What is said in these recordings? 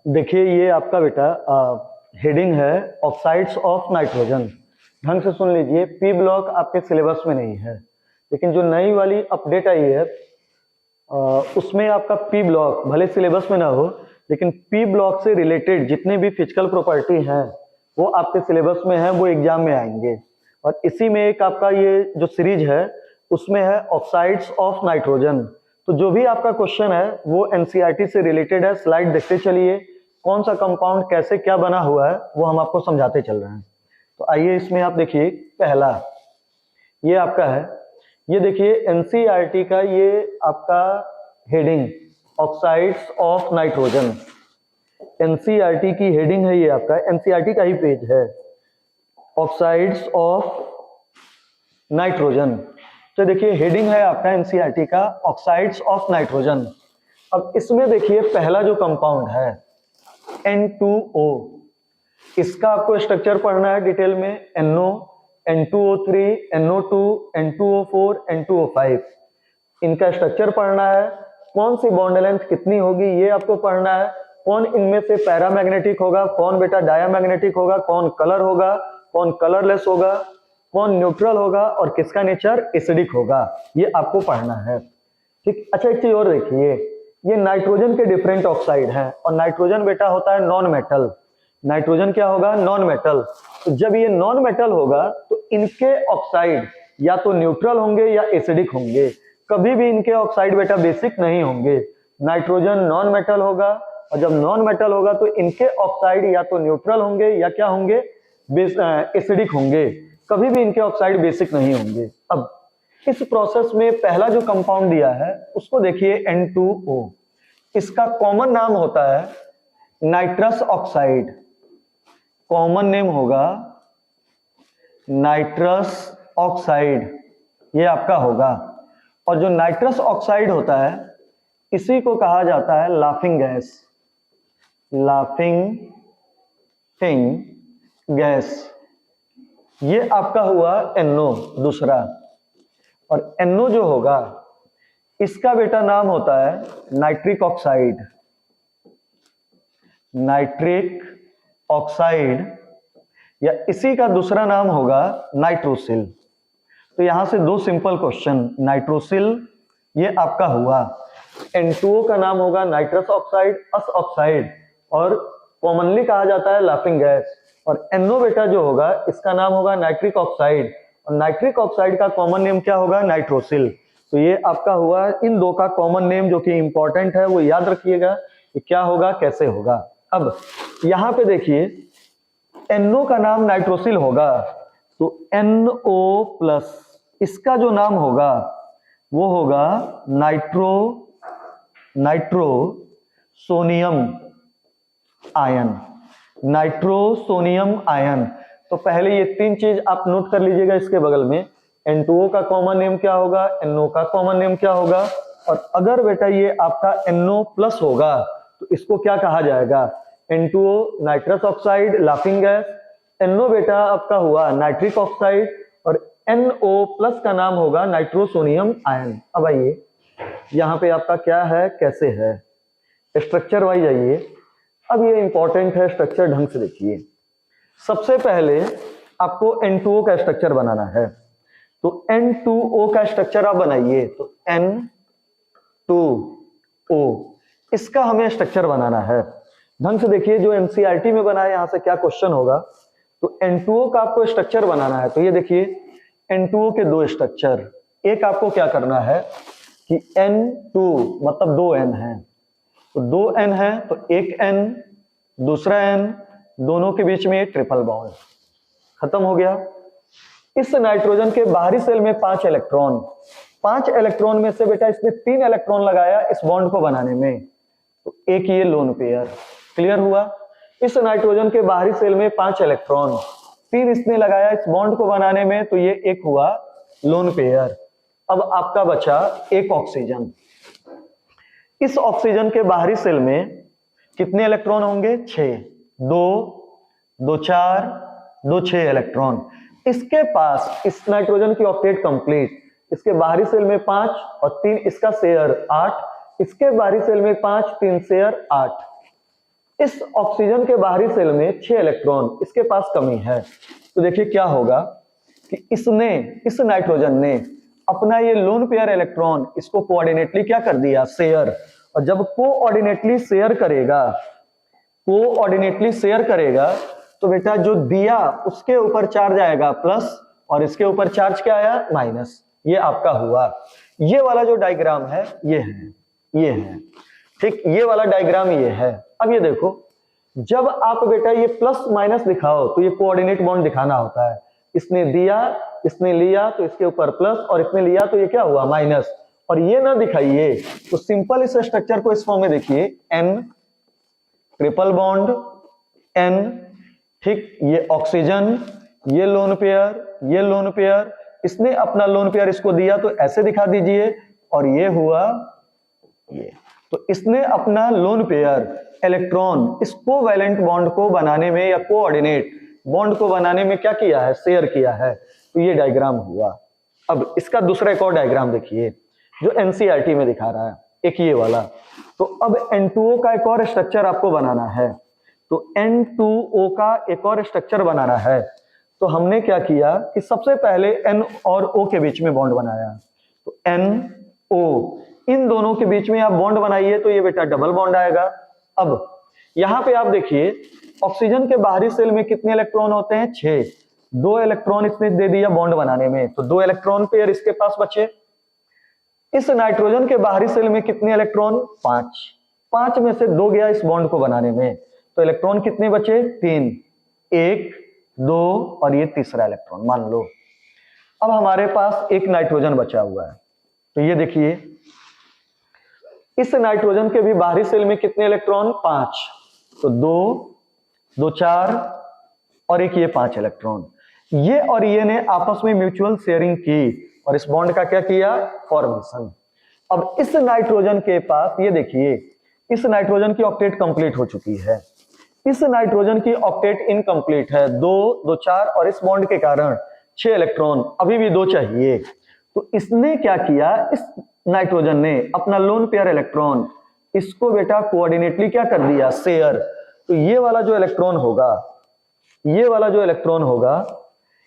देखिए ये आपका बेटा हेडिंग है ऑक्साइड्स ऑफ नाइट्रोजन। ढंग से सुन लीजिए, पी ब्लॉक आपके सिलेबस में नहीं है, लेकिन जो नई वाली अपडेट आई है उसमें आपका पी ब्लॉक भले सिलेबस में ना हो, लेकिन पी ब्लॉक से रिलेटेड जितने भी फिजिकल प्रॉपर्टी हैं वो आपके सिलेबस में है, वो एग्जाम में आएंगे। और इसी में एक आपका ये जो सीरीज है उसमें है ऑक्साइड्स ऑफ नाइट्रोजन। तो जो भी आपका क्वेश्चन है वो एनसीईआरटी से रिलेटेड है। स्लाइड देखते चलिए, कौन सा कंपाउंड कैसे क्या बना हुआ है वो हम आपको समझाते चल रहे हैं। तो आइए इसमें आप देखिए, पहला ये आपका है, ये देखिए एनसीईआरटी का ये आपका heading oxides of nitrogen. NCERT की हेडिंग है, ये आपका एनसीईआरटी का ही पेज है, ऑक्साइड्स ऑफ नाइट्रोजन। तो देखिए हेडिंग है आपका एनसीईआरटी का ऑक्साइड्स ऑफ नाइट्रोजन। अब इसमें देखिए पहला जो कंपाउंड है N2O, इसका आपको स्ट्रक्चर पढ़ना है डिटेल में। NO, N2O3, NO2, N2O4, N2O5, इनका स्ट्रक्चर पढ़ना है। कौन सी बॉन्ड लेंथ कितनी होगी ये आपको पढ़ना है। कौन इनमें से पैरामैग्नेटिक होगा, कौन बेटा डायामैग्नेटिक होगा, कौन कलर होगा, कौन कलरलेस होगा, कौन न्यूट्रल होगा और किसका नेचर एसिडिक होगा, ये आपको पढ़ना है। ठीक, अच्छा एक चीज और देखिए, ये नाइट्रोजन के डिफरेंट ऑक्साइड हैं और नाइट्रोजन बेटा होता है नॉन मेटल। नाइट्रोजन क्या होगा? Non metal. तो जब ये नॉन मेटल होगा तो इनके ऑक्साइड या तो न्यूट्रल होंगे या एसिडिक होंगे, कभी भी इनके ऑक्साइड बेटा बेसिक नहीं होंगे। नाइट्रोजन नॉन मेटल होगा और जब नॉन मेटल होगा तो इनके ऑक्साइड या तो न्यूट्रल होंगे या क्या होंगे? एसिडिक होंगे, कभी भी इनके ऑक्साइड बेसिक नहीं होंगे। अब इस प्रोसेस में पहला जो कंपाउंड दिया है उसको देखिए N2O, इसका कॉमन नाम होता है नाइट्रस ऑक्साइड। कॉमन नेम होगा नाइट्रस ऑक्साइड, ये आपका होगा। और जो नाइट्रस ऑक्साइड होता है इसी को कहा जाता है लाफिंग गैस। लाफिंग गैस, ये आपका हुआ NO दूसरा। और NO जो होगा इसका बेटा नाम होता है नाइट्रिक ऑक्साइड। नाइट्रिक ऑक्साइड या इसी का दूसरा नाम होगा नाइट्रोसिल। तो यहां से दो सिंपल क्वेश्चन, नाइट्रोसिल ये आपका हुआ, N2O का नाम होगा नाइट्रस ऑक्साइड, अस ऑक्साइड, और कॉमनली कहा जाता है लाफिंग गैस। और NO बेटा जो होगा इसका नाम होगा नाइट्रिक ऑक्साइड, और नाइट्रिक ऑक्साइड का कॉमन नेम क्या होगा? नाइट्रोसिल। तो ये आपका हुआ इन दो का कॉमन नेम, जो कि इंपॉर्टेंट है, वो याद रखिएगा कि क्या होगा कैसे होगा। अब यहां पे देखिए NO का नाम नाइट्रोसिल होगा तो NO+, इसका जो नाम होगा वो होगा नाइट्रोसोनियम आयन। Nitrosonium ion. तो पहले ये तीन चीज आप नोट कर लीजिएगा इसके बगल में। N2O का कॉमन नेम क्या होगा, NO का कॉमन नेम क्या होगा, और अगर बेटा ये आपका NO+ होगा तो इसको क्या कहा जाएगा? N2O nitrous oxide laughing gas, NO बेटा आपका हुआ नाइट्रिक ऑक्साइड, और NO+ का नाम होगा नाइट्रोसोनियम आयन। अब आइए यहाँ पे आपका क्या है कैसे है, स्ट्रक्चर वाइज आइए। अब ये इंपॉर्टेंट है, स्ट्रक्चर ढंग से देखिए। सबसे पहले आपको N2O का स्ट्रक्चर बनाना है, तो N2O का स्ट्रक्चर आप बनाइए। तो N2O, इसका हमें स्ट्रक्चर बनाना है। ढंग से देखिए, जो एनसीईआरटी में बना है यहां से क्या क्वेश्चन होगा, तो N2O का आपको स्ट्रक्चर बनाना है। तो ये देखिए N2O के दो स्ट्रक्चर, एक आपको क्या करना है कि N2 मतलब 2N है, तो 2N है तो एक N दूसरा N, दोनों के बीच में ट्रिपल बॉन्ड, खत्म हो गया। इस नाइट्रोजन के बाहरी सेल में 5 इलेक्ट्रॉन, 5 इलेक्ट्रॉन में से बेटा इसने 3 इलेक्ट्रॉन लगाया इस बॉन्ड को बनाने में, तो एक ये लोन पेयर। क्लियर हुआ? इस नाइट्रोजन के बाहरी सेल में 5 इलेक्ट्रॉन, 3 इसने लगाया इस बॉन्ड को बनाने में, तो ये एक हुआ लोन पेयर। अब आपका बचा एक ऑक्सीजन। इस ऑक्सीजन के बाहरी सेल में कितने इलेक्ट्रॉन होंगे? 6, 2 2 4 2 6 इलेक्ट्रॉन। इसके पास इस नाइट्रोजन की ऑक्टेट कंप्लीट, इसके बाहरी सेल में 5 और 3 इसका शेयर 8, इसके बाहरी सेल में 5 3 शेयर 8। इस ऑक्सीजन के बाहरी सेल में 6 इलेक्ट्रॉन, इसके पास कमी है। तो देखिए क्या होगा कि इस नाइट्रोजन ने अपना ये लोन पेयर इलेक्ट्रॉन इसको कोऑर्डिनेटली क्या कर दिया, शेयर। और जब कोऑर्डिनेटली शेयर करेगा तो बेटा जो दिया उसके ऊपर चार्ज आएगा प्लस और इसके ऊपर चार्ज क्या आया, माइनस। ये आपका हुआ। ये वाला जो डायग्राम है ये है ठीक, ये वाला डायग्राम ये है। अब ये देखो, जब आप बेटा ये प्लस माइनस दिखाओ तो ये कोऑर्डिनेट बॉन्ड दिखाना होता है। इसने दिया, इसने लिया तो इसके ऊपर प्लस और इसने लिया तो ये क्या हुआ, माइनस। और ये ना दिखाइए तो सिंपल इस स्ट्रक्चर को इस फॉर्म में देखिए, एन ट्रिपल बॉन्ड एन, ठीक। ये ऑक्सीजन, ये लोन पेयर, इसने अपना लोन पेयर इसको दिया तो ऐसे दिखा दीजिए। और ये हुआ ये, तो इसने अपना लोन पेयर इलेक्ट्रॉन इस कोवैलेंट बॉन्ड को बनाने में या कोऑर्डिनेट बॉन्ड को बनाने में क्या किया है, शेयर किया है। तो ये डायग्राम हुआ। अब इसका दूसरा एक और डायग्राम देखिए जो एनसीईआरटी में दिखा रहा है, एक ये वाला। तो अब N2O का एक और स्ट्रक्चर आपको बनाना है। तो N2O का एक और स्ट्रक्चर बनाना है तो हमने क्या किया कि सबसे पहले N और O के बीच में बॉन्ड बनाया। तो NO, इन दोनों के बीच में आप बॉन्ड बनाइए तो ये बेटा डबल बॉन्ड आएगा। अब यहां पे आप देखिए ऑक्सीजन के बाहरी सेल में कितने इलेक्ट्रॉन होते हैं, 6। 2 इलेक्ट्रॉन इसने दे दिया बॉन्ड बनाने में, तो 2 इलेक्ट्रॉन पेयर इसके पास बचे। इस नाइट्रोजन के बाहरी सेल में कितने इलेक्ट्रॉन, 5। 5 में से 2 गया इस बॉन्ड को बनाने में, तो इलेक्ट्रॉन कितने बचे, 3। 1 2 और ये तीसरा इलेक्ट्रॉन मान लो। अब हमारे पास एक नाइट्रोजन बचा हुआ है। तो ये देखिए इस नाइट्रोजन के भी बाहरी सेल में कितने इलेक्ट्रॉन, 5। तो 2 4 और एक ये 5 इलेक्ट्रॉन। ये और ये ने आपस में म्यूचुअल शेयरिंग की और इस बॉन्ड का क्या किया, फॉर्मेशन। अब इस नाइट्रोजन के पास ये देखिए, इस नाइट्रोजन की ऑक्टेट कंप्लीट हो चुकी है, इस नाइट्रोजन की ऑक्टेट इनकम्प्लीट है। 2 2 4 और इस बॉन्ड के कारण 6 इलेक्ट्रॉन, अभी भी 2 चाहिए। तो इसने क्या किया, इस नाइट्रोजन ने अपना लोन पेयर इलेक्ट्रॉन इसको बेटा कोऑर्डिनेटली क्या कर दिया, शेयर। तो ये वाला जो इलेक्ट्रॉन होगा,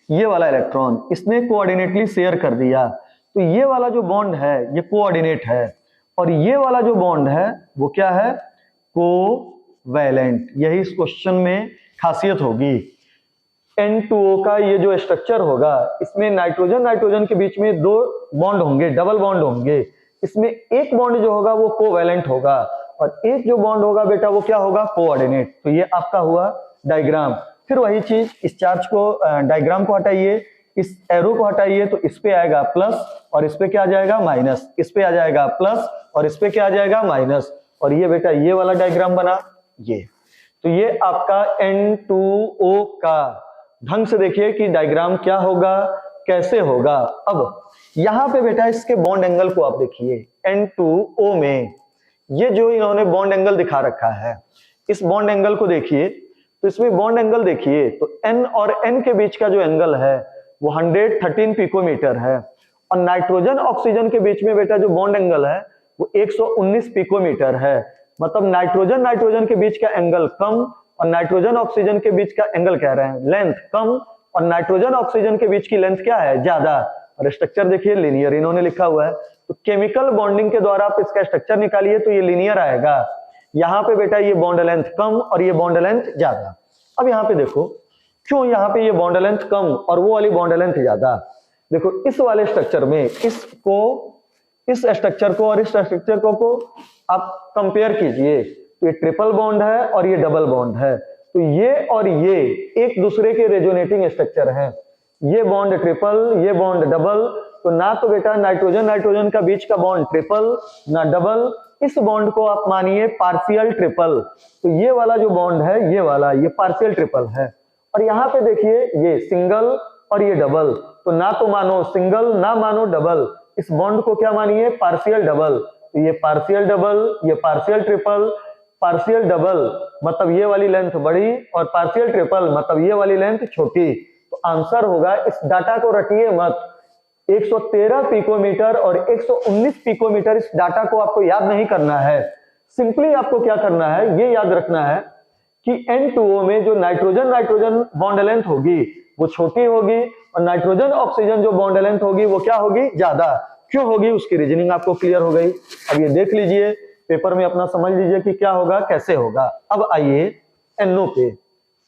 ये वाला इलेक्ट्रॉन इसने कोऑर्डिनेटली शेयर कर दिया। तो ये वाला जो बॉन्ड है ये कोऑर्डिनेट है और ये वाला जो बॉन्ड है वो क्या है, कोवैलेंट। यही इस क्वेश्चन में खासियत होगी। N2O का ये जो स्ट्रक्चर होगा इसमें नाइट्रोजन के बीच में 2 बॉन्ड होंगे, डबल बॉन्ड होंगे। इसमें एक बॉन्ड जो होगा वो कोवैलेंट होगा और एक जो बॉन्ड होगा बेटा वो क्या होगा, कोऑर्डिनेट। तो ये आपका हुआ डायग्राम। फिर वही चीज, इस चार्ज को डायग्राम को हटाइए, इस एरो को हटाइए तो इस पे आएगा प्लस और इस पे क्या आ जाएगा, माइनस। इस पे आ जाएगा प्लस और इस पे क्या आ जाएगा, माइनस। और ये बेटा ये वाला डायग्राम बना ये। तो ये आपका N2O का ढंग से देखिए कि डायग्राम क्या होगा, कैसे होगा। अब यहां पे बेटा इसके बॉन्ड एंगल को आप देखिए, N2O में ये जो इन्होंने बॉन्ड एंगल दिखा रखा है, इस बॉन्ड एंगल को देखिए। तो इसमें बॉन्ड एंगल देखिए तो N और N के बीच का जो एंगल है वो 113 पिकोमीटर है और नाइट्रोजन ऑक्सीजन के बीच में बेटा जो बॉन्ड एंगल है वो 119 पिकोमीटर है। मतलब नाइट्रोजन के बीच का एंगल कम और नाइट्रोजन ऑक्सीजन के बीच का एंगल कह रहे हैं लेंथ कम और नाइट्रोजन ऑक्सीजन के बीच की लेंथ क्या है, ज्यादा। और स्ट्रक्चर देखिए लीनियर इन्होंने लिखा हुआ है। तो केमिकल बॉन्डिंग के द्वारा आप इसका स्ट्रक्चर निकालिए तो ये लीनियर आएगा। यहाँ पे बेटा ये बॉन्ड लेंथ कम और ये बॉन्ड लेंथ ज्यादा। अब यहाँ पे देखो क्यों यहाँ पे ये बॉन्ड लेंथ कम और वो वाली बॉन्ड लेंथ ज्यादा। देखो इस वाले स्ट्रक्चर में इस स्ट्रक्चर को और इस स्ट्रक्चर को आप कंपेयर कीजिए। तो ये ट्रिपल बॉन्ड है और ये डबल बॉन्ड है। तो ये और ये एक दूसरे के रेजोनेटिंग स्ट्रक्चर हैं। ये बॉन्ड ट्रिपल, ये बॉन्ड डबल। तो ना तो बेटा नाइट्रोजन का बीच का बॉन्ड ट्रिपल ना डबल, इस बॉन्ड को आप मानिए पार्शियल ट्रिपल। तो ये वाला जो बॉन्ड है ये वाला, ये पार्शियल ट्रिपल है। और यहाँ पे देखिए ये सिंगल और ये डबल। तो ना तो मानो सिंगल ना मानो डबल, इस बॉन्ड को क्या मानिए, पार्शियल डबल। तो ये पार्शियल डबल, ये पार्शियल ट्रिपल। पार्शियल डबल मतलब ये वाली लेंथ बड़ी और पार्शियल ट्रिपल मतलब ये वाली लेंथ छोटी। तो आंसर होगा, इस डाटा को रटिए मत, 113 पिकोमीटर और 119 पिकोमीटर। इस डाटा को आपको याद नहीं करना है, सिंपली आपको क्या करना है ये याद रखना है कि N2O में जो नाइट्रोजन नाइट्रोजन बॉन्ड लेंथ होगी वो छोटी होगी और नाइट्रोजन ऑक्सीजन जो बॉन्ड लेंथ होगी वो क्या होगी, ज्यादा। क्यों होगी, उसकी रीजनिंग आपको क्लियर हो गई। अब ये देख लीजिए पेपर में अपना, समझ लीजिए कि क्या होगा, कैसे होगा। अब आइए NO पे,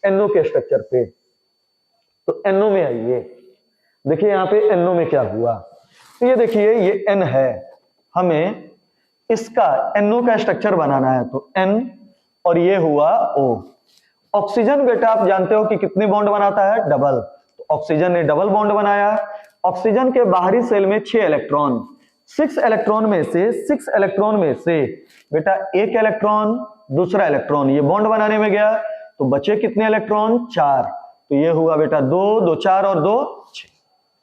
NO के स्ट्रक्चर पे। तो NO में आइए, देखिए यहाँ पे NO में क्या हुआ। तो ये देखिए ये N है, हमें इसका NO का स्ट्रक्चर बनाना है, तो N और ये हुआ O। ऑक्सीजन बेटा आप जानते हो कि कितने बॉन्ड बनाता है, डबल। तो ऑक्सीजन ने डबल बॉन्ड बनाया। ऑक्सीजन के बाहरी सेल में 6 इलेक्ट्रॉन, 6 इलेक्ट्रॉन में से बेटा एक इलेक्ट्रॉन, दूसरा इलेक्ट्रॉन ये बॉन्ड बनाने में गया, तो बचे कितने इलेक्ट्रॉन, 4। तो ये हुआ बेटा 2, 2 4 और 2 6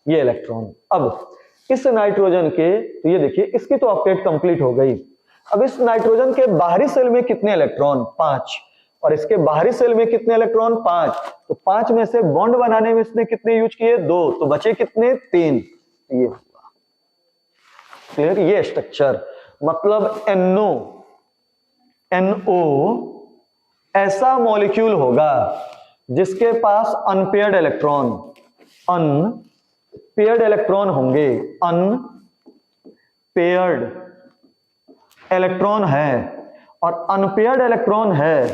ये इलेक्ट्रॉन। अब इस नाइट्रोजन के, तो ये देखिए इसकी तो ऑक्टेट कंप्लीट हो गई। अब इस नाइट्रोजन के बाहरी सेल में कितने इलेक्ट्रॉन, 5, और इसके बाहरी सेल में कितने इलेक्ट्रॉन, 5। तो 5 में से बॉन्ड बनाने में इसने कितने यूज किए, 2, तो बचे कितने, 3। ये हुआ क्लियर, ये स्ट्रक्चर। मतलब NO ऐसा मॉलिक्यूल होगा जिसके पास अनपेयर्ड इलेक्ट्रॉन होंगे, अनपेयर्ड इलेक्ट्रॉन है, और अनपेयर्ड इलेक्ट्रॉन है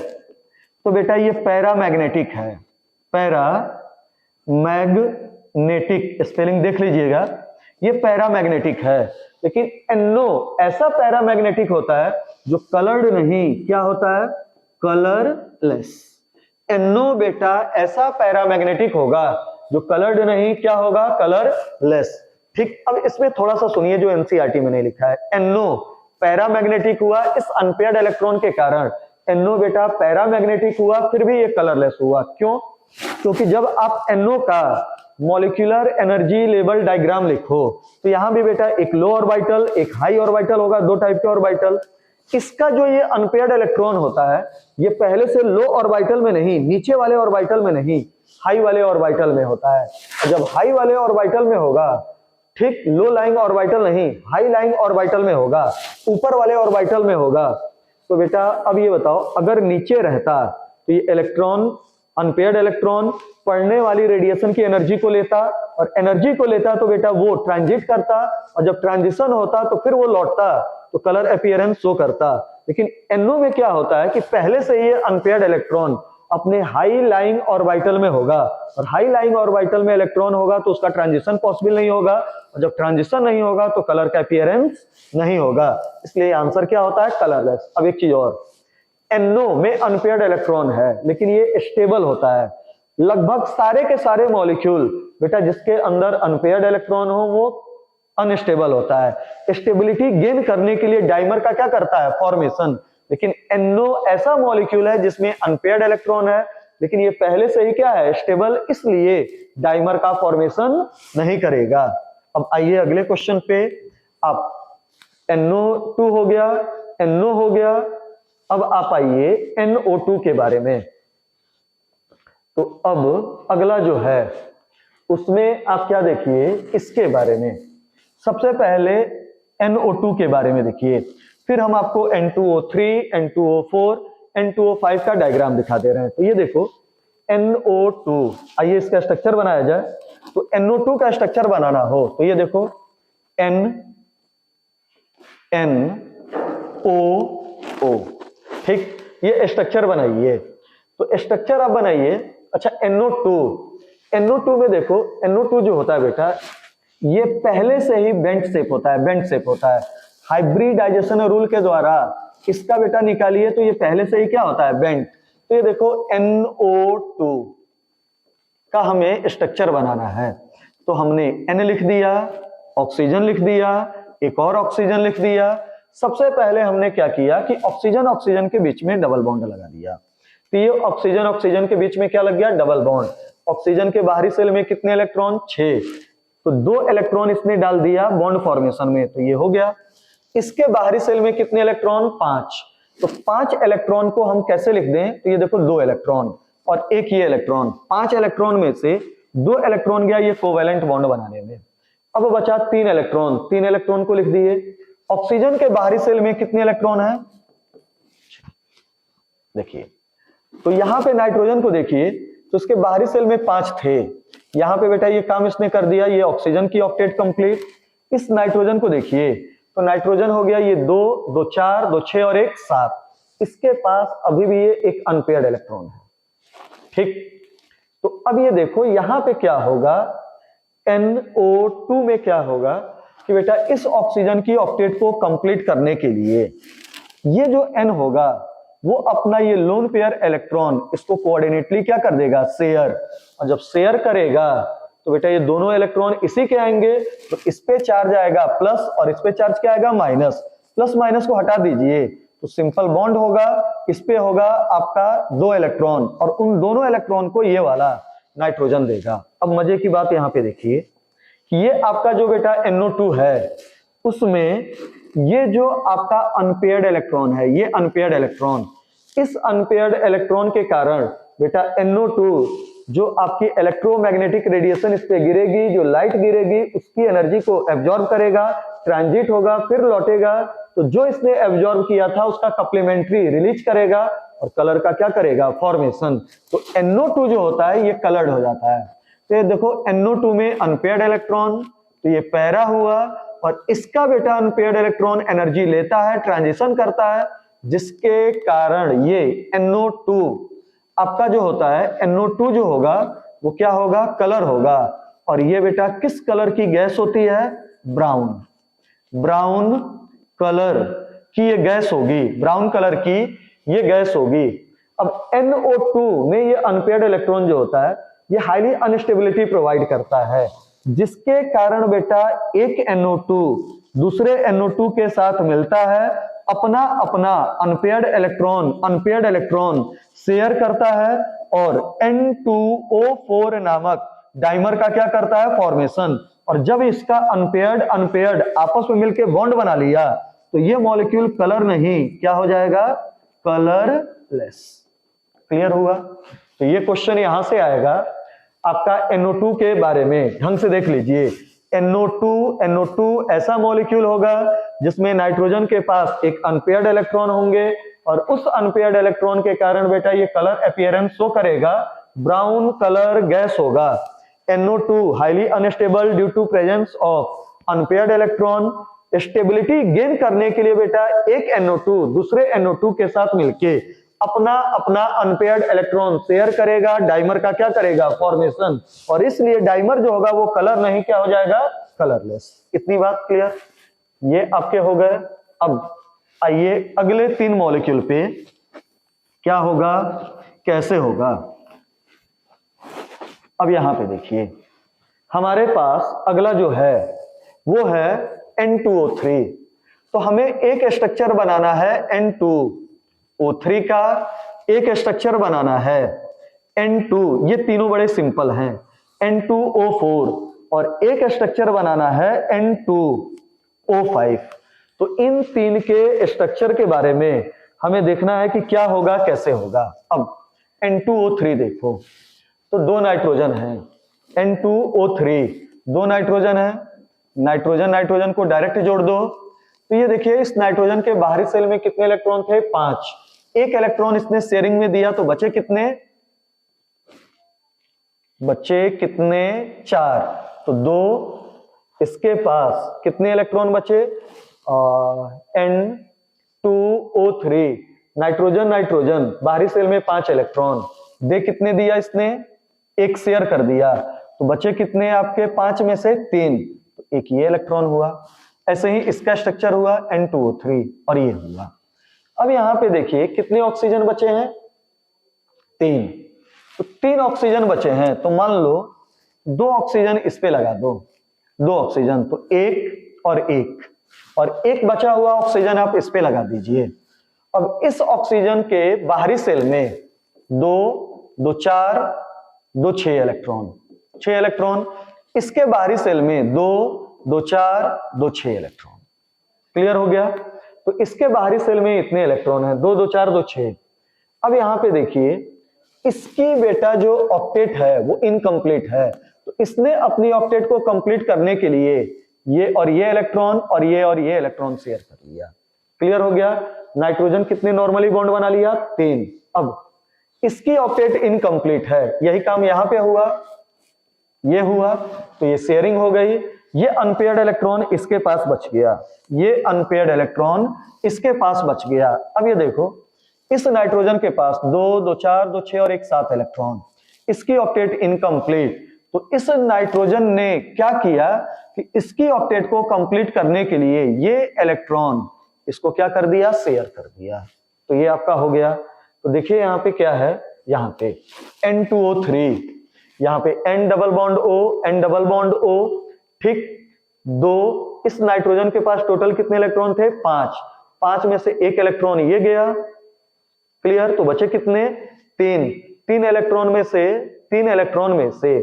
तो बेटा ये पैरामैग्नेटिक है। पैरामैग्नेटिक स्पेलिंग देख लीजिएगा, ये पैरामैग्नेटिक है। लेकिन NO ऐसा पैरामैग्नेटिक होता है जो कलर्ड नहीं, क्या होता है, कलरलेस। NO बेटा ऐसा पैरामैग्नेटिक होगा जो कलर्ड नहीं, क्या होगा, कलरलेस। ठीक, अब इसमें थोड़ा सा सुनिए जो एनसीईआरटी में नहीं लिखा है। NO पैरामैग्नेटिक हुआ इस अनपेयर्ड इलेक्ट्रॉन के कारण, NO बेटा पैरामैग्नेटिक हुआ फिर भी ये कलरलेस हुआ। क्यों, क्योंकि जब आप NO का मॉलिक्यूलर एनर्जी लेवल डायग्राम लिखो तो यहां भी बेटा एक लो ऑर्बिटल एक हाई ऑर्बिटल होगा, 2 टाइप के ऑर्बिटल। इसका जो ये अनपेयर्ड इलेक्ट्रॉन होता है ये पहले से लो ऑर्बिटल में नहीं, नीचे वाले ऑर्बिटल में नहीं, हाई वाले ऑर्बिटल में होता है। और जब हाई वाले ऑर्बिटल में होगा, ठीक, लो लाइंग ऑर्बिटल नहीं, हाई लाइंग ऑर्बिटल में होगा, ऊपर वाले ऑर्बिटल में होगा। तो बेटा अब ये बताओ, अगर नीचे रहता तो ये इलेक्ट्रॉन, अनपेयर्ड इलेक्ट्रॉन पढ़ने वाली रेडिएशन की एनर्जी को लेता, और एनर्जी को लेता तो बेटा वो ट्रांजिट करता, और जब ट्रांजिशन होता तो फिर वो लौटता, तो कलर अपीयरेंस शो करता। लेकिन NO में क्या होता है कि पहले से ये अनपेयर्ड इलेक्ट्रॉन अपने हाई लाइंग ऑर्बिटल में होगा, और हाई लाइंग ऑर्बिटल में इलेक्ट्रॉन होगा तो उसका ट्रांजिशन पॉसिबल नहीं होगा, और जब ट्रांजिशन नहीं होगा तो कलर का अपीयरेंस नहीं होगा। इसलिए आंसर क्या होता है, कलरलेस। अब एक चीज और, NO में अनपेयर्ड इलेक्ट्रॉन है लेकिन ये स्टेबल होता है। लगभग सारे के सारे मॉलिक्यूल बेटा जिसके अंदर अनपेयर्ड इलेक्ट्रॉन हो वो अनस्टेबल होता है। स्टेबिलिटी गेन करने के लिए डाइमर का क्या करता है, फॉर्मेशन। लेकिन NO ऐसा मॉलिक्यूल है जिसमें अनपेयर्ड इलेक्ट्रॉन है लेकिन ये पहले से ही क्या है, स्टेबल, इसलिए डाइमर का फॉर्मेशन नहीं करेगा। अब आइए अगले क्वेश्चन पे। अब NO2 हो गया, NO हो गया। अब आप आइए NO2 के बारे में। तो अब अगला जो है उसमें आप क्या देखिए, इसके बारे में सबसे पहले NO2 के बारे में देखिए, फिर हम आपको N2O3, N2O4, N2O5 का डायग्राम दिखा दे रहे हैं। तो ये देखो NO2, आइए इसका स्ट्रक्चर बनाया जाए। तो NO2 का स्ट्रक्चर बनाना हो तो ये देखो NO, ठीक, ये स्ट्रक्चर बनाइए। तो स्ट्रक्चर आप बनाइए। अच्छा NO2 में देखो, NO2 जो होता है बेटा ये पहले से ही बेंट शेप होता है, हाइब्रिडाइजेशन रूल के द्वारा इसका बेटा निकालिए तो ये पहले से ही क्या होता है, बेंट। तो ये देखो NO2 का हमें स्ट्रक्चर बनाना है, तो हमने N लिख दिया, ऑक्सीजन लिख दिया, एक और ऑक्सीजन लिख दिया। सबसे पहले हमने क्या किया कि ऑक्सीजन के बीच में डबल बॉन्ड लगा दिया। तो ये ऑक्सीजन के बीच में क्या लग गया, डबल बॉन्ड। ऑक्सीजन के बाहरी सेल में कितने इलेक्ट्रॉन, 6, तो 2 इलेक्ट्रॉन इसने डाल दिया बॉन्ड फॉर्मेशन में, तो ये हो गया। इसके बाहरी सेल में कितने इलेक्ट्रॉन, 5, तो 5 इलेक्ट्रॉन को हम कैसे लिख दें, तो ये देखो 2 इलेक्ट्रॉन और एक ये इलेक्ट्रॉन, 5 इलेक्ट्रॉन में से 2 इलेक्ट्रॉन गया ये कोवेलेंट बॉन्ड बनाने में। अब बचा 3 इलेक्ट्रॉन को लिख दिए। ऑक्सीजन के बाहरी सेल में कितने इलेक्ट्रॉन है, देखिए तो यहाँ पे नाइट्रोजन को देखिए, तो उसके बाहरी सेल में 5 थे, यहाँ पे बेटा ये काम इसने कर दिया, ये ऑक्सीजन की ऑक्टेट कंप्लीट। इस नाइट्रोजन को देखिए, तो नाइट्रोजन हो गया ये 2, 2 4, 2 6 और 1 7। इसके पास अभी भी ये एक अनपेयर्ड इलेक्ट्रॉन है, ठीक। तो अब ये देखो यहाँ पे क्या होगा, NO2 में क्या होगा कि बेटा इस ऑक्सीजन की ऑक्टेट को कंप्लीट करने के लिए ये जो N होगा वो अपना ये लोन पेयर इलेक्ट्रॉन इसको कोऑर्डिनेटली क्या कर देगा, शेयर। और जब शेयर करेगा तो बेटा ये दोनों इलेक्ट्रॉन इसी के आएंगे, तो इस पे चार्ज आएगा प्लस और इस पे चार्ज क्या आएगा, माइनस। प्लस माइनस को हटा दीजिए तो सिंपल बॉन्ड होगा, इस पे होगा आपका 2 इलेक्ट्रॉन और उन दोनों इलेक्ट्रॉन को ये वाला नाइट्रोजन देगा। अब मजे की बात यहाँ पे देखिए कि ये आपका जो बेटा NO2 है उसमें ये जो आपका अनपेयर्ड इलेक्ट्रॉन है, ये अनपेयर्ड इलेक्ट्रॉन, इस अनपेयर्ड इलेक्ट्रॉन के कारण बेटा NO2 जो आपकी इलेक्ट्रोमैग्नेटिक रेडिएशन इस पे गिरेगी, जो लाइट गिरेगी उसकी एनर्जी को एब्जॉर्ब करेगा, ट्रांजिट होगा, फिर लौटेगा, तो जो इसने एब्जॉर्ब किया था उसका कप्लीमेंट्री रिलीज करेगा और कलर का क्या करेगा, फॉर्मेशन। तो NO2 जो होता है ये कलर्ड हो जाता है। तो ये देखो NO2 में अनपेयर्ड इलेक्ट्रॉन, तो ये पैरा हुआ और इसका बेटा अनपेयर्ड इलेक्ट्रॉन एनर्जी लेता है, ट्रांजिशन करता है, जिसके कारण ये NO2 आपका जो होता है, NO2 जो होगा वो क्या होगा, कलर होगा। और ये बेटा किस कलर की गैस होती है, ब्राउन, ब्राउन कलर की ये गैस होगी, ब्राउन कलर की ये गैस होगी। अब NO2 में ये अनपेयर्ड इलेक्ट्रॉन जो होता है ये हाईली अनस्टेबिलिटी प्रोवाइड करता है, जिसके कारण बेटा एक NO2 दूसरे NO2 के साथ मिलता है, अपना अपना अनपेयर्ड इलेक्ट्रॉन शेयर करता है और N2O4 नामक डाइमर का क्या करता है, फॉर्मेशन। और जब इसका अनपेयर्ड आपस में मिलकर बॉन्ड बना लिया तो ये मॉलिक्यूल कलर नहीं, क्या हो जाएगा, कलरलेस। क्लियर हुआ? तो ये क्वेश्चन यहां से आएगा आपका NO2 के बारे में, ढंग से देख लीजिए। NO2 ऐसा मॉलिक्यूल होगा जिसमें नाइट्रोजन के पास एक अनपेयर्ड इलेक्ट्रॉन होंगे और उस अनपेयर्ड इलेक्ट्रॉन के कारण बेटा ये कलर अपीयरेंस शो करेगा, ब्राउन कलर गैस होगा। NO2 highly unstable due to presence of unpaired electron. Stability gain करने के लिए बेटा एक NO2 दूसरे NO2 के साथ मिलके अपना अपना अनपेयर्ड इलेक्ट्रॉन शेयर करेगा, डाइमर का क्या करेगा, फॉर्मेशन। और इसलिए डाइमर जो होगा वो कलर नहीं, क्या हो जाएगा, कलरलेस। इतनी बात क्लियर? ये आपके हो गए। अब आइए अगले 3 मॉलिक्यूल पे क्या होगा, कैसे होगा। अब यहां पे देखिए हमारे पास अगला जो है वो है N2O3। तो हमें एक स्ट्रक्चर बनाना है N2O3 का, एक स्ट्रक्चर बनाना है N2, ये तीनों बड़े सिंपल हैं, N2O4, और एक स्ट्रक्चर बनाना है N2O5। तो इन 3 के स्ट्रक्चर के बारे में हमें देखना है कि क्या होगा, कैसे होगा। अब N2O3 देखो, तो 2 नाइट्रोजन हैं, N2O3 2 नाइट्रोजन है, नाइट्रोजन को डायरेक्ट जोड़ दो। तो ये देखिए इस नाइट्रोजन के बाहरी सेल में कितने इलेक्ट्रॉन थे, 5। एक इलेक्ट्रॉन इसने शेयरिंग में दिया तो बचे कितने, 4। तो 2 इसके पास कितने इलेक्ट्रॉन बचे, N2O3 नाइट्रोजन बाहरी सेल में 5 इलेक्ट्रॉन दे, कितने दिया इसने, 1 शेयर कर दिया, तो बचे कितने आपके 5 में से 3, तो एक ये इलेक्ट्रॉन हुआ। ऐसे ही इसका स्ट्रक्चर हुआ N2O3 और ये हुआ। अब यहां पे देखिए कितने ऑक्सीजन बचे हैं, 3। तो 3 ऑक्सीजन बचे हैं, तो मान लो 2 ऑक्सीजन इस पे लगा दो, 2 ऑक्सीजन, तो 1 और 1, और एक बचा हुआ ऑक्सीजन आप इस पे लगा दीजिए। अब इस ऑक्सीजन के बाहरी सेल में 2, 2 4, 2 6 इलेक्ट्रॉन, 6 इलेक्ट्रॉन, इसके बाहरी सेल में 2, 2 4, 2 6 इलेक्ट्रॉन। क्लियर हो गया? तो इसके बाहरी सेल में इतने इलेक्ट्रॉन हैं, 2, 2 4, 2 6। अब यहां पे देखिए इसकी बेटा जो ऑक्टेट है वो इनकम्प्लीट है, तो इसने अपनी ऑक्टेट को कंप्लीट करने के लिए ये और ये इलेक्ट्रॉन और ये इलेक्ट्रॉन शेयर कर लिया। क्लियर हो गया? नाइट्रोजन कितने नॉर्मली बॉन्ड बना लिया, 3। अब इसकी ऑक्टेट इनकम्प्लीट है, यही काम यहां पे हुआ, ये हुआ, तो ये शेयरिंग हो गई, ये अनपेयर्ड इलेक्ट्रॉन इसके पास बच गया, ये अनपेयर्ड इलेक्ट्रॉन इसके पास बच गया। अब ये देखो, इस नाइट्रोजन के पास 2 2 4 2 6 और एक 7 इलेक्ट्रॉन, इसकी ऑक्टेट इनकम्प्लीट। तो इस नाइट्रोजन ने क्या किया कि इसकी ऑक्टेट को कंप्लीट करने के लिए ये इलेक्ट्रॉन इसको क्या कर दिया, शेयर कर दिया। तो ये आपका हो गया। तो देखिए यहाँ पे क्या है, यहाँ पे N2O3, यहाँ पे N double bond O, N double bond O, ठीक। 2, इस नाइट्रोजन के पास टोटल कितने इलेक्ट्रॉन थे, 5, 5 में से एक इलेक्ट्रॉन ये गया, क्लियर। तो बचे कितने, 3, 3 इलेक्ट्रॉन में से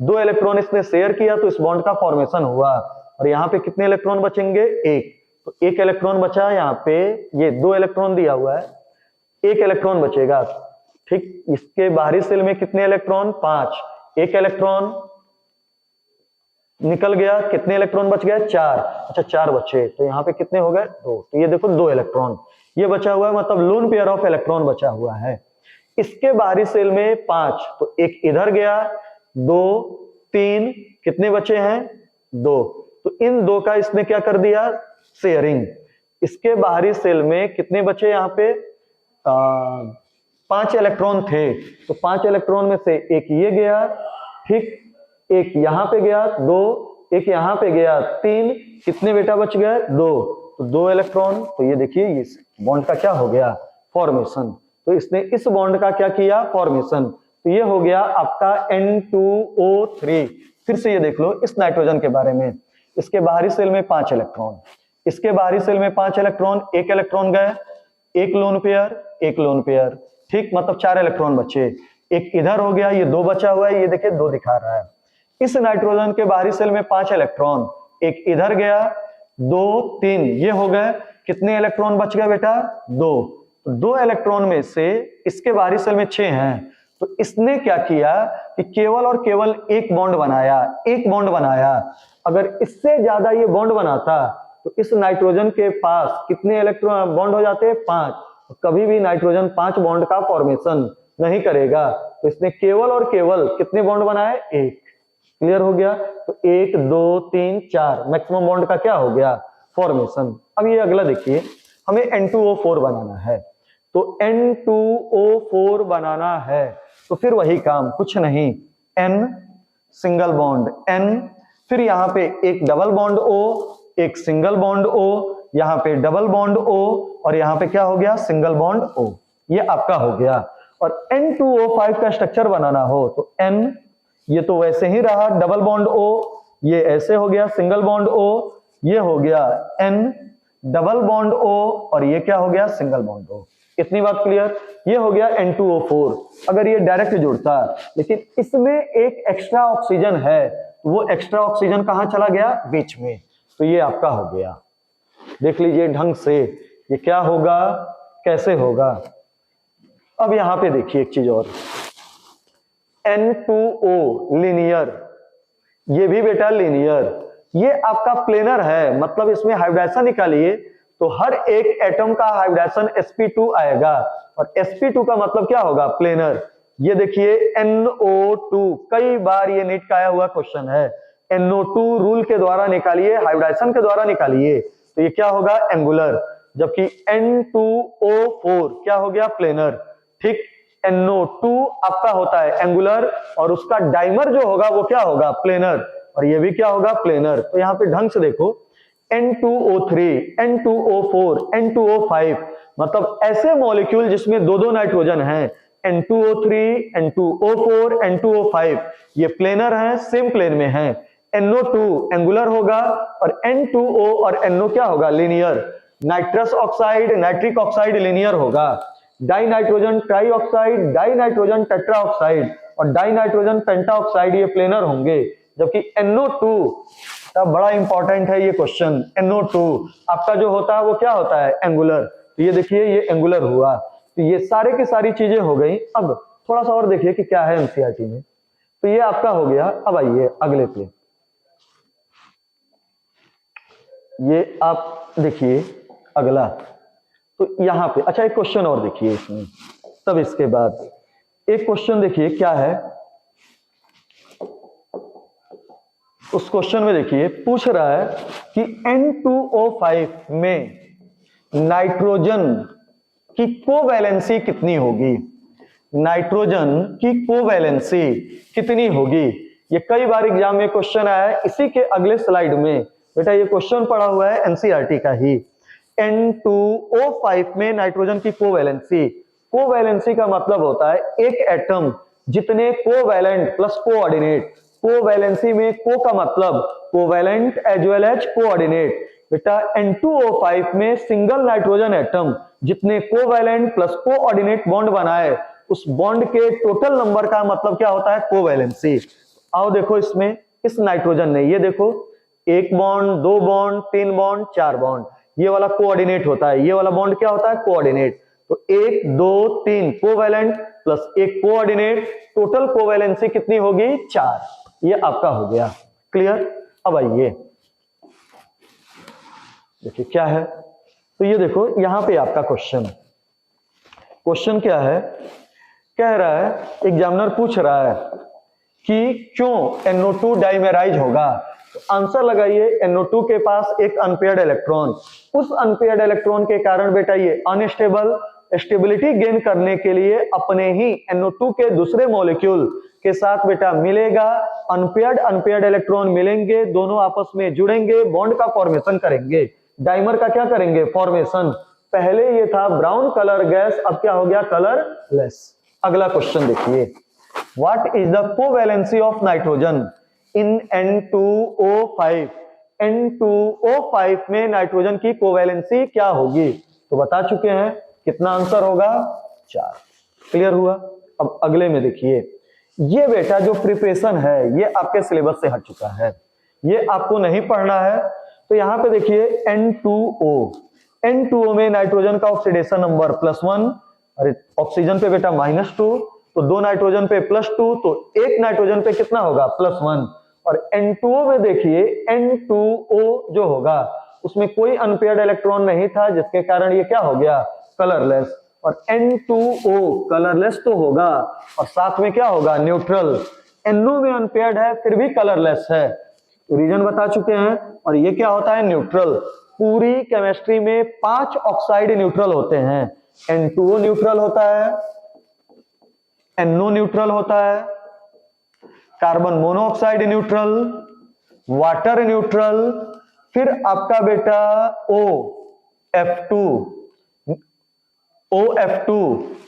2 इलेक्ट्रॉन इसने शेयर किया, तो इस बॉन्ड का फॉर्मेशन हुआ। और यहाँ पे कितने इलेक्ट्रॉन बचेंगे, 1, तो 1 इलेक्ट्रॉन बचा। यहाँ पे ये 2 इलेक्ट्रॉन दिया हुआ है, 1 इलेक्ट्रॉन बचेगा, ठीक। इसके बाहरी सेल में कितने इलेक्ट्रॉन, 5, 1 इलेक्ट्रॉन निकल गया, कितने इलेक्ट्रॉन बच गए, 4। अच्छा 4 बचे, तो यहाँ पे कितने हो गए, 2। तो ये देखो 2 इलेक्ट्रॉन ये बचा हुआ है, मतलब लोन पेयर ऑफ इलेक्ट्रॉन बचा हुआ है। इसके बाहरी सेल में 5, तो एक इधर गया, 2 3, कितने बचे हैं, 2। तो इन 2 का इसने क्या कर दिया, शेयरिंग। इसके बाहरी सेल में कितने बचे, यहाँ पे 5 इलेक्ट्रॉन थे, तो 5 इलेक्ट्रॉन में से एक ये गया, ठीक, एक यहां पे गया, 2, एक यहां पे गया, 3, कितने बेटा बच गए, 2। तो 2 इलेक्ट्रॉन। तो ये देखिए इस बॉन्ड का क्या हो गया, फॉर्मेशन। तो इसने इस बॉन्ड का क्या किया, फॉर्मेशन। तो ये हो गया आपका N2O3। फिर से ये देख लो इस नाइट्रोजन के बारे में, इसके बाहरी सेल में 5 इलेक्ट्रॉन, इसके बाहरी सेल में 5 इलेक्ट्रॉन, 1 इलेक्ट्रॉन गए, एक लोन पेयर, एक लोन पेयर, ठीक, मतलब 4 इलेक्ट्रॉन बचे। एक इधर हो गया, ये 2 बचा हुआ है, ये देखिए 2 दिखा रहा है। इस नाइट्रोजन के बाहरी सेल में 5 इलेक्ट्रॉन, एक इधर गया, 2 3, ये हो गए, कितने इलेक्ट्रॉन बच गए बेटा, 2। तो 2 इलेक्ट्रॉन में से इसके बाहरी सेल में 6 हैं, तो इसने क्या किया कि केवल और केवल एक बॉन्ड बनाया, एक बॉन्ड बनाया। अगर इससे ज्यादा ये बॉन्ड बनाता तो इस नाइट्रोजन के पास कितने इलेक्ट्रॉन बॉन्ड हो जाते, 5। तो कभी भी नाइट्रोजन 5 बॉन्ड का फॉर्मेशन नहीं करेगा। तो इसने केवल और केवल कितने बॉन्ड बनाए, 1। क्लियर हो गया। तो 1 2 3 4 मैक्सिमम बॉन्ड का क्या हो गया, फॉर्मेशन। अब ये अगला देखिए, हमें N2O4 बनाना है। तो N2O4 बनाना है तो फिर वही काम, कुछ नहीं, N सिंगल बॉन्ड N, फिर यहाँ पे एक डबल बॉन्ड O, एक सिंगल बॉन्ड O, यहाँ पे डबल बॉन्ड O, और यहाँ पे क्या हो गया, सिंगल बॉन्ड O। ये आपका हो गया। और N2O5 का स्ट्रक्चर बनाना हो तो N, ये तो वैसे ही रहा डबल बॉन्ड O, ये ऐसे हो गया सिंगल बॉन्ड O, ये हो गया N डबल बॉन्ड O, और ये क्या हो गया, सिंगल बॉन्ड O। इतनी बात क्लियर। ये हो गया N2O4। अगर ये डायरेक्ट जुड़ता, लेकिन इसमें एक एक्स्ट्रा ऑक्सीजन है, वो एक्स्ट्रा ऑक्सीजन कहां चला गया, बीच में। तो ये आपका हो गया। देख लीजिए ढंग से ये क्या होगा, कैसे होगा। अब यहां पे देखिए एक चीज और, N2O लीनियर, ये भी बेटा लीनियर, ये आपका प्लेनर है, मतलब इसमें हाइब्रिडाइजेशन निकालिए तो हर एक एटम का हाइब्रिडाइजेशन sp2 आएगा, और sp2 का मतलब क्या होगा, प्लेनर। ये देखिए NO2, कई बार ये नीट का आया हुआ क्वेश्चन है, NO2 रूल के द्वारा निकालिए, हाइब्रिडाइजेशन के द्वारा निकालिए, तो ये क्या होगा, एंगुलर। जबकि N2O4 क्या हो गया, प्लेनर, ठीक। NO2 आपका होता है एंगुलर, और उसका डाइमर जो होगा वो क्या होगा, प्लेनर, और ये भी क्या होगा, प्लेनर। तो यहाँ पे ढंग से देखो, N2O3, N2O4, N2O5, मतलब ऐसे मॉलिक्यूल जिसमें दो दो नाइट्रोजन हैं, N2O3, N2O4, N2O5, ये प्लेनर हैं, सेम प्लेन में हैं। NO2 एंगुलर होगा, और N2O और NO क्या होगा, linear. Nitrous oxide, nitric oxide linear होगा। Di nitrogen tri oxide, di nitrogen tetra oxide, और डाई नाइट्रोजन पेंटा ऑक्साइड ये प्लेनर होंगे। जबकि NO2 का बड़ा इंपॉर्टेंट है ये क्वेश्चन, NO2 आपका जो होता है वो क्या होता है, एंगुलर। तो ये देखिए ये एंगुलर हुआ। तो ये सारे की सारी चीजें हो गई। अब थोड़ा सा और देखिए कि क्या है एनसीईआरटी में। तो ये आपका हो गया। अब आइए अगले पे, ये आप देखिए अगला। तो यहां पे अच्छा एक क्वेश्चन और देखिए इसमें, तब इसके बाद एक क्वेश्चन देखिए क्या है, उस क्वेश्चन में देखिए पूछ रहा है कि N2O5 में नाइट्रोजन की कोवैलेंसी कितनी होगी, नाइट्रोजन की कोवैलेंसी कितनी होगी। ये कई बार एग्जाम में क्वेश्चन आया है। इसी के अगले स्लाइड में बेटा ये क्वेश्चन पड़ा हुआ है एनसीईआरटी का ही। N2O5 में नाइट्रोजन की कोवैलेंसी, कोवैलेंसी का मतलब होता है एक एटम जितने कोवैलेंट प्लस कोऑर्डिनेट, कोवैलेंसी में को का मतलब covalent as well as coordinate. बेटा N2O5 में सिंगल नाइट्रोजन एटम जितने कोवैलेंट प्लस कोऑर्डिनेट बॉन्ड बनाए, उस बॉन्ड के टोटल नंबर का मतलब क्या होता है, कोवैलेंसी। आओ देखो इसमें, इस नाइट्रोजन ने ये देखो एक बॉन्ड, दो बॉन्ड, तीन बॉन्ड, चार बॉन्ड, ये वाला कोऑर्डिनेट होता है, ये वाला बॉन्ड क्या होता है, कोऑर्डिनेट। तो एक दो तीन कोवैलेंट प्लस एक कोऑर्डिनेट, टोटल कोवैलेंसी कितनी होगी, चार। ये आपका हो गया क्लियर। अब आइए देखिए क्या है, तो ये देखो यहां पे आपका क्वेश्चन, क्वेश्चन क्या है, कह रहा है एग्जामिनर पूछ रहा है कि क्यों NO2 डाइमेराइज होगा। तो आंसर लगाइए, NO2 के पास एक अनपेयर्ड इलेक्ट्रॉन, उस अनपेयर्ड इलेक्ट्रॉन के कारण बेटा ये अनस्टेबल, स्टेबिलिटी गेन करने के लिए अपने ही NO2 के दूसरे मॉलिक्यूल के साथ बेटा मिलेगा, अनपेयर्ड इलेक्ट्रॉन मिलेंगे, दोनों आपस में जुड़ेंगे, बॉन्ड का फॉर्मेशन करेंगे, डाइमर का क्या करेंगे, फॉर्मेशन। पहले ये था ब्राउन कलर गैस, अब क्या हो गया, कलरलेस। अगला क्वेश्चन देखिए, what is the covalency of nitrogen in N2O5। N2O5 में नाइट्रोजन की कोवैलेंसी क्या होगी, तो बता चुके हैं, कितना आंसर होगा, चार। क्लियर हुआ। अब अगले में देखिए, ये बेटा जो प्रिपरेशन है ये आपके सिलेबस से हट चुका है, ये आपको नहीं पढ़ना है। तो यहां पे देखिए N2O में नाइट्रोजन का ऑक्सीडेशन नंबर +1, अरे ऑक्सीजन पे बेटा -2, तो दो नाइट्रोजन पे +2, तो एक नाइट्रोजन पे कितना होगा, +1। और N2O में देखिए N2O जो होगा उसमें कोई अनपेयर्ड इलेक्ट्रॉन नहीं था, जिसके कारण ये क्या हो गया, कलरलेस। और N2O कलरलेस तो होगा और साथ में क्या होगा, न्यूट्रल। NO में अनपेयर्ड है फिर भी कलरलेस है, रीजन बता चुके हैं। और ये क्या होता है, न्यूट्रल। पूरी केमिस्ट्री में 5 ऑक्साइड न्यूट्रल होते हैं, N2O न्यूट्रल होता है, NO न्यूट्रल होता है, carbon monoxide neutral, water neutral, फिर आपका बेटा OF2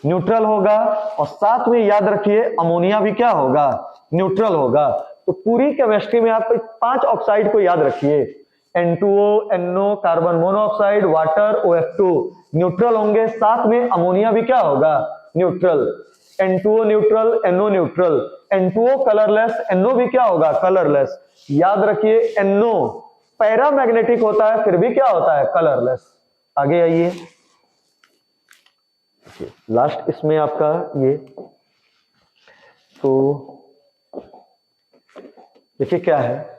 न्यूट्रल होगा, और साथ में याद रखिए अमोनिया भी क्या होगा, न्यूट्रल होगा। तो पूरी केमिस्ट्री में आप 5 ऑक्साइड को याद रखिए, N2O, NO, carbon monoxide, water, OF2 neutral होंगे, साथ में अमोनिया भी क्या होगा, neutral. N2O neutral, NO neutral, N2O colourless, NO भी क्या होगा, कलरलेस। याद रखिए NO पैरामैग्नेटिक होता है फिर भी क्या होता है, कलरलेस। आगे आइए, लास्ट इसमें आपका ये, तो देखिए क्या है।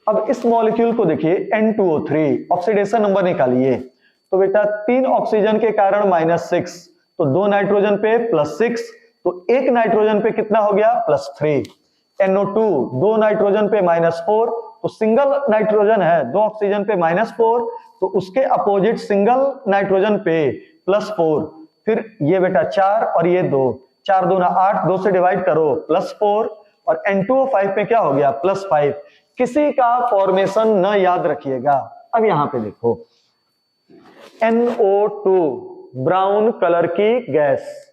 अब इस मॉलिक्यूल को देखिए N2O3, ऑक्सीडेशन नंबर निकालिए। तो बेटा 3 ऑक्सीजन के कारण -6, तो 2 नाइट्रोजन पे +6, तो एक नाइट्रोजन पे कितना हो गया, +3। NO2 2 नाइट्रोजन पे -4, तो सिंगल नाइट्रोजन है, 2 ऑक्सीजन पे -4, तो उसके अपोजिट सिंगल नाइट्रोजन पे +4। फिर ये बेटा 4 और ये 2, 4 दूना 8, 2 से डिवाइड करो +4, और N2O5 में क्या हो गया, +5। किसी का फॉर्मेशन न याद रखिएगा। अब यहां पे देखो NO2 ब्राउन कलर की गैस,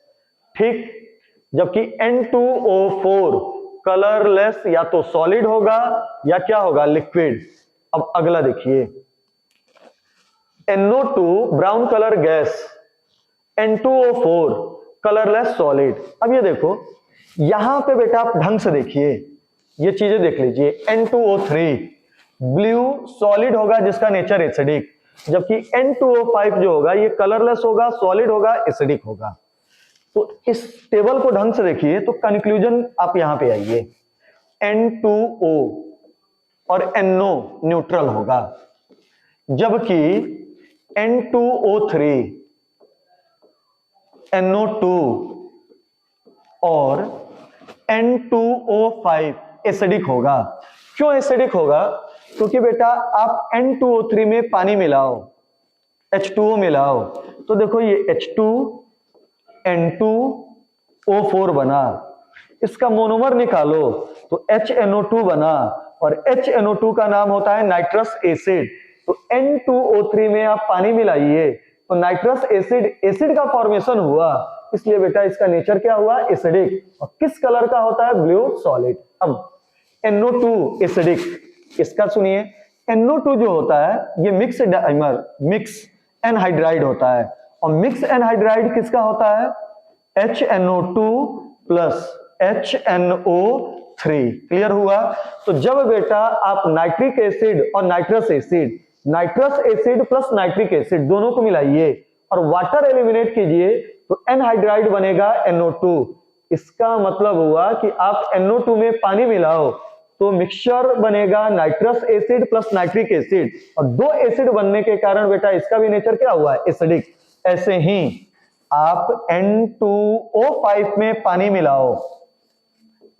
ठीक, जबकि N2O4 कलरलेस, या तो सॉलिड होगा या क्या होगा, लिक्विड। अब अगला देखिए, NO2 brown colour gas, N2O4 colourless solid. अब ये देखो यहां पे बेटा आप ढंग से देखिए, ये चीजें देख लीजिए। N2O3 ब्लू सॉलिड होगा जिसका नेचर एसिडिक, जबकि N2O5 जो होगा ये कलरलेस होगा, सॉलिड होगा, एसिडिक होगा। तो इस टेबल को ढंग से देखिए तो कंक्लूजन आप यहां पे आइए, N2O और NO न्यूट्रल होगा, जबकि N2O3, NO2 और N2O5 एसिडिक होगा। क्यों एसिडिक होगा? क्योंकि बेटा आप N2O3 में पानी मिलाओ, H2O मिलाओ, तो देखो ये H2 N2O4 बना, इसका मोनोमर निकालो तो HNO2 बना, और HNO2 का नाम होता है नाइट्रस एसिड। तो N2O3 में आप पानी मिलाइए तो नाइट्रस एसिड, एसिड का फॉर्मेशन हुआ, इसलिए बेटा इसका नेचर क्या हुआ? एसिडिक। और किस कलर का होता है? Blue solid. अब NO2 एसिडिक, इसका सुनिए, NO2 जो होता है ये मिक्स डाइमर, मिक्स एनहाइड्राइड होता है, और मिक्स एनहाइड्राइड किसका होता है? HNO2 plus HNO3। क्लियर हुआ? तो जब बेटा आप नाइट्रिक एसिड और nitrous acid, nitrous acid plus nitric acid दोनों को मिलाइए और वाटर एलिमिनेट कीजिए तो एनहाइड्राइड बनेगा NO2। इसका मतलब हुआ कि आप NO2 में पानी मिलाओ तो मिक्सचर बनेगा nitrous acid plus nitric acid, और दो एसिड बनने के कारण बेटा इसका भी नेचर क्या हुआ? एसिडिक। ऐसे ही आप N2O5 में पानी मिलाओ,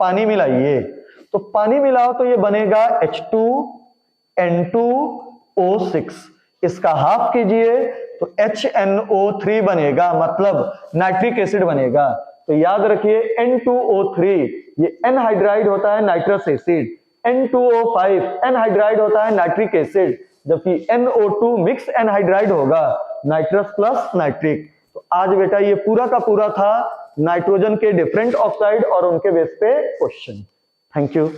पानी मिलाइए, तो पानी मिलाओ तो ये बनेगा H2N2O6, इसका हाफ कीजिए तो HNO3 बनेगा, मतलब नाइट्रिक एसिड बनेगा। तो याद रखिए N2O3 ये एनहाइड्राइड होता है नाइट्रस एसिड, N2O5 एनहाइड्राइड होता है नाइट्रिक एसिड, जबकि NO2 मिक्स एनहाइड्राइड होगा, नाइट्रस प्लस नाइट्रिक। तो आज बेटा ये पूरा का पूरा था नाइट्रोजन के डिफरेंट ऑक्साइड और उनके बेस पे क्वेश्चन। Thank you.